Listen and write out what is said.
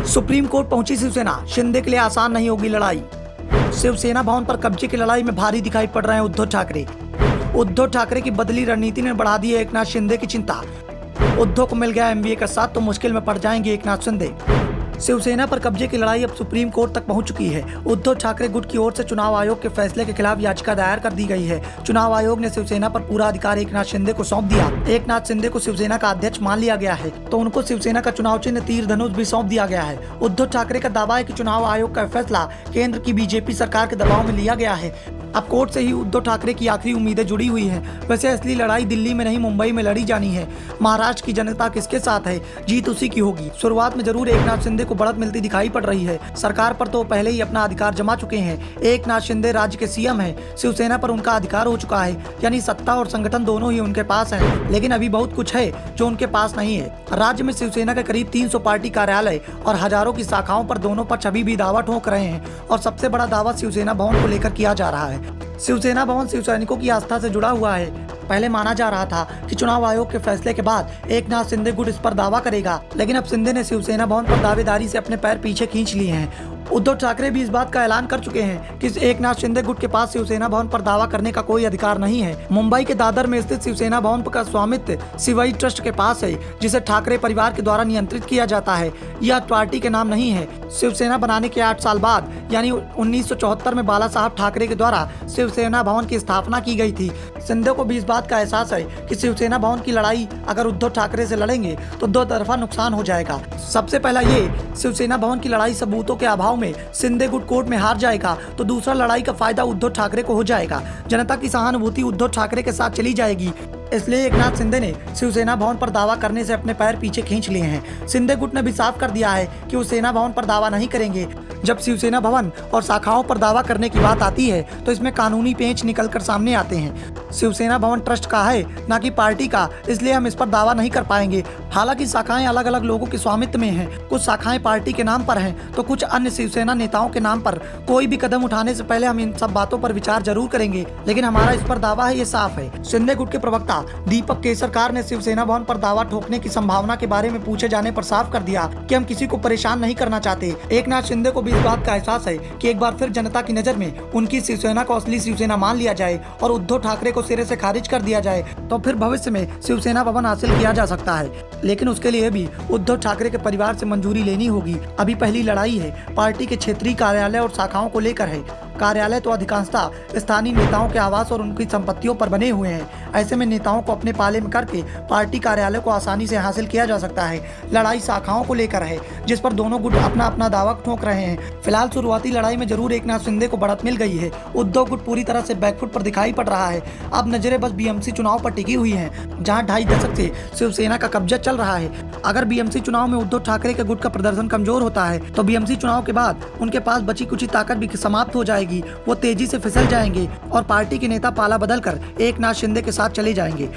Supreme court पहुंची शिवसेना, शिंदे के लिए आसान नहीं होगी लड़ाई। शिवसेना भवन पर कब्जे की लड़ाई में भारी दिखाई पड़ रहे हैं उद्धव ठाकरे। उद्धव ठाकरे की बदली रणनीति ने बढ़ा दी है एकनाथ शिंदे की चिंता। उद्धव को मिल गया एमवीए का साथ तो मुश्किल में पड़ जाएंगे एकनाथ शिंदे। शिवसेना पर कब्जे की लड़ाई अब सुप्रीम कोर्ट तक पहुंच चुकी है। उद्धव ठाकरे गुट की ओर से चुनाव आयोग के फैसले के खिलाफ याचिका दायर कर दी गई है। चुनाव आयोग ने शिवसेना पर पूरा अधिकार एकनाथ शिंदे को सौंप दिया। एकनाथ शिंदे को शिवसेना का अध्यक्ष मान लिया गया है तो उनको शिवसेना का चुनाव चिन्ह तीर धनुष भी सौंप दिया गया है। उद्धव ठाकरे का दावा है कि चुनाव आयोग का फैसला केंद्र की बीजेपी सरकार के दबाव में लिया गया है। अब कोर्ट से ही उद्धव ठाकरे की आखिरी उम्मीदें जुड़ी हुई हैं। वैसे असली लड़ाई दिल्ली में नहीं मुंबई में लड़ी जानी है। महाराष्ट्र की जनता किसके साथ है, जीत उसी की होगी। शुरुआत में जरूर एकनाथ शिंदे को बढ़त मिलती दिखाई पड़ रही है। सरकार पर तो पहले ही अपना अधिकार जमा चुके हैं। एकनाथ शिंदे राज्य के सीएम हैं। शिवसेना पर उनका अधिकार हो चुका है, यानी सत्ता और संगठन दोनों ही उनके पास है। लेकिन अभी बहुत कुछ है जो उनके पास नहीं है। राज्य में शिवसेना के करीब 300 पार्टी कार्यालय और हजारों की शाखाओं पर दोनों पक्ष अभी भी दावा ठोक रहे हैं और सबसे बड़ा दावा शिवसेना भवन को लेकर किया जा रहा है। शिवसेना भवन शिव सैनिकों की आस्था से जुड़ा हुआ है। पहले माना जा रहा था कि चुनाव आयोग के फैसले के बाद एकनाथ शिंदे गुट इस पर दावा करेगा, लेकिन अब शिंदे ने शिवसेना भवन पर दावेदारी से अपने पैर पीछे खींच लिए हैं। उद्धव ठाकरे भी इस बात का ऐलान कर चुके हैं कि एकनाथ शिंदे गुट के पास शिवसेना भवन पर दावा करने का कोई अधिकार नहीं है। मुंबई के दादर में स्थित शिवसेना भवन का स्वामित्व शिवाई ट्रस्ट के पास है, जिसे ठाकरे परिवार के द्वारा नियंत्रित किया जाता है। यह पार्टी के नाम नहीं है। शिवसेना बनाने के 8 साल बाद यानी 1974 में बाला साहब ठाकरे के द्वारा शिवसेना भवन की स्थापना की गई थी। शिंदे को भी इस बात का एहसास है कि शिवसेना भवन की लड़ाई अगर उद्धव ठाकरे से लड़ेंगे तो दो तरफा नुकसान हो जाएगा। सबसे पहला ये, शिवसेना भवन की लड़ाई सबूतों के अभाव में शिंदे गुट कोर्ट में हार जाएगा तो दूसरा लड़ाई का फायदा उद्धव ठाकरे को हो जाएगा। जनता की सहानुभूति उद्धव ठाकरे के साथ चली जाएगी। इसलिए एकनाथ शिंदे ने शिवसेना भवन पर दावा करने से अपने पैर पीछे खींच लिए हैं। शिंदे गुट ने भी साफ कर दिया है कि वो सेना भवन पर दावा नहीं करेंगे। जब शिवसेना भवन और शाखाओं पर दावा करने की बात आती है तो इसमें कानूनी पेंच निकलकर सामने आते हैं। शिवसेना भवन ट्रस्ट का है, ना कि पार्टी का, इसलिए हम इस पर दावा नहीं कर पाएंगे। हालांकि शाखाएं अलग अलग लोगों के स्वामित्व में हैं। कुछ शाखाएं पार्टी के नाम पर हैं तो कुछ अन्य शिवसेना नेताओं के नाम पर। कोई भी कदम उठाने से पहले हम इन सब बातों पर विचार जरूर करेंगे, लेकिन हमारा इस पर दावा है, ये साफ है। शिंदे गुट के प्रवक्ता दीपक केसरकर ने शिवसेना भवन पर दावा ठोकने की संभावना के बारे में पूछे जाने पर साफ कर दिया कि हम किसी को परेशान नहीं करना चाहते। एकनाथ शिंदे को भी इस बात का एहसास है कि एक बार फिर जनता की नजर में उनकी शिवसेना को असली शिवसेना मान लिया जाए और उद्धव ठाकरे को सिरे से खारिज कर दिया जाए तो फिर भविष्य में शिवसेना भवन हासिल किया जा सकता है। लेकिन उसके लिए भी उद्धव ठाकरे के परिवार से मंजूरी लेनी होगी। अभी पहली लड़ाई है पार्टी के क्षेत्रीय कार्यालय और शाखाओं को लेकर है। कार्यालय तो अधिकांशतः स्थानीय नेताओं के आवास और उनकी संपत्तियों पर बने हुए हैं। ऐसे में नेताओं को अपने पाले में करके पार्टी कार्यालय को आसानी से हासिल किया जा सकता है। लड़ाई शाखाओं को लेकर है, जिस पर दोनों गुट अपना अपना दावा ठोक रहे हैं। फिलहाल शुरुआती लड़ाई में जरूर एकनाथ शिंदे को बढ़त मिल गई है। उद्धव गुट पूरी तरह से बैकफुट पर दिखाई पड़ रहा है। अब नजरें बस बीएमसी चुनाव पर टिकी हुई हैं, जहां 2.5 दशक से शिवसेना का कब्जा चल रहा है। अगर बीएमसी चुनाव में उद्धव ठाकरे के गुट का प्रदर्शन कमजोर होता है तो बीएमसी चुनाव के बाद उनके पास बची कुछ ताकत भी समाप्त हो जाएगी। वो तेजी से फिसल जाएंगे और पार्टी के नेता पाला बदलकर एकनाथ शिंदे के साथ चले जाएंगे।